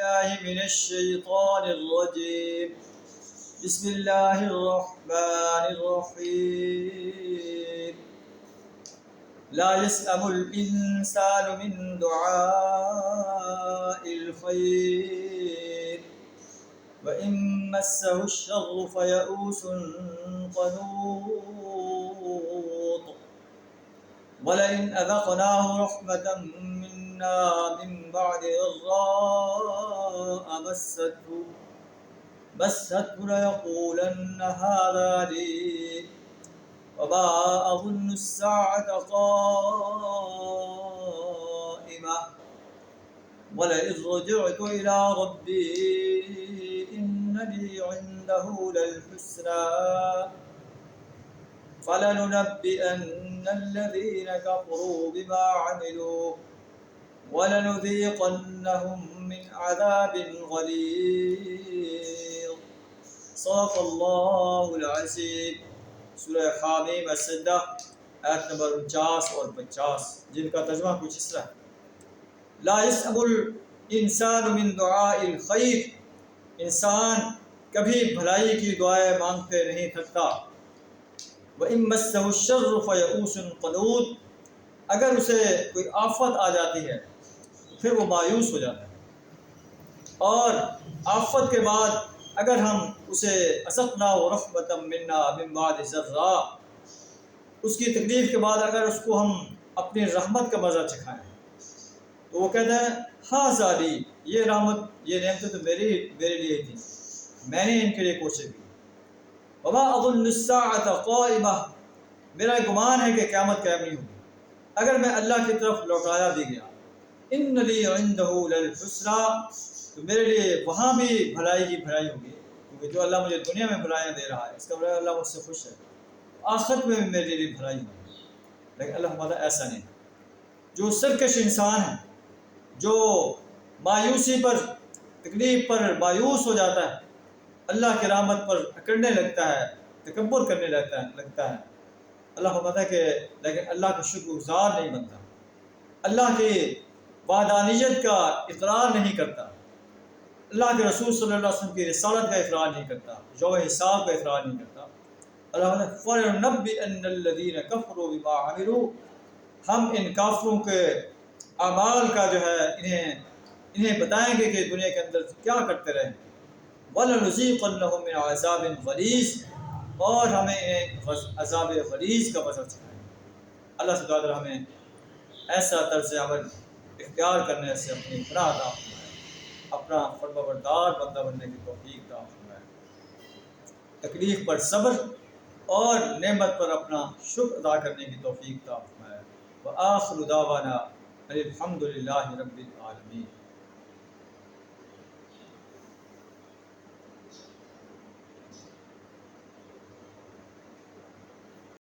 بالله من الشيطان الرجيم بسم الله الرحمن الرحيم لا يسأم الإنسان من دعاء الخير وإن مسه الشر فيئوس قنوط ولئن أذقناه رحمة منا من بعد ضراء مسته ليقولن هذا لي وما أظن الساعة قائمة ولئن رجعت إلى ربي إن لي عنده للحسنى فلننبئن الذين كفروا بما عملوا ولنذيقنهم من عذاب غليظ صدق اللہ العظیم۔ سورہ حامیم السجدہ آیت نمبر 49 اور 50، جن کا ترجمہ کچھ اس طرح ہے: لا يسأم الانسان من دعاء الخیر، انسان کبھی بھلائی کی دعائیں مانگتے نہیں تھکتا۔ وَإِن مَسَّهُ الشَّرُّ فَيَئُوسٌ قَنُوطٌ، اگر اسے کوئی آفت آ جاتی ہے پھر وہ مایوس ہو جاتا ہے، اور آفت کے بعد اگر ہم اسے أَذَقْنَاهُ رَحْمَةً مِنَّا مِن بَعْدِ ضَرَّاءٍ، اس کی تکلیف کے بعد اگر اس کو ہم اپنی رحمت کا مزہ چکھائیں تو وہ کہتا ہے ہاذا لی، یہ رحمت یہ نعمتیں تو میرے لیے تھی، میں نے ان کے لیے کوشش کی۔ وما اظن الساعۃ قائمہ، میرا گمان ہے کہ قیامت قائم نہیں ہوگی اگر میں اللہ کی طرف لوٹایا بھی گیا۔ ان لی عنده للحسنى، تو میرے لیے وہاں بھی بھلائی کی بھلائی ہوگی، کیونکہ جو اللہ مجھے دنیا میں بھلائیاں دے رہا ہے اس کا مطلب اللہ مجھ سے خوش ہے، آخرت میں بھی میرے لیے بھلائی ہوگی۔ لیکن اللہ ہمارا ایسا نہیں، جو سرکش انسان ہے، جو مایوسی پر تکلیف پر مایوس ہو جاتا ہے، اللہ کی رحمت پر اکڑنے لگتا ہے، تکبر کرنے لگتا ہے، اللہ فرماتا ہے کہ لیکن اللہ کا شکر گزار نہیں بنتا، اللہ کی وحدانیت کا اقرار نہیں کرتا، اللہ کے رسول صلی اللہ علیہ وسلم کی رسالت کا اقرار نہیں کرتا، یوم حساب کا اقرار نہیں کرتا۔ اللہ فرماتا ہے فَلَنُنَبِّئَنَّ الَّذِينَ كَفَرُوا بِمَا عَمِلُوا، ہم ان کافروں کے اعمال کا جو ہے انہیں بتائیں گے کہ دنیا کے اندر کیا کرتے رہے۔ وَلَنُذِيقَنَّهُم مِّنْ عَذَابٍ غَلِيظٍ، اور ہمیں عذاب غلیظ کا مزہ چکھائیں۔ اللہ سے دعا ہمیں ایسا طرز عمل اختیار کرنے سے اپنی پناہ عطا فرمائے، اپنا فرمانبردار بندہ بننے کی توفیق عطا فرمائے، تکلیف پر صبر اور نعمت پر اپنا شکر ادا کرنے کی توفیق عطا فرمائے۔ وآخر دعوانا الحمد للہ رب العالمین۔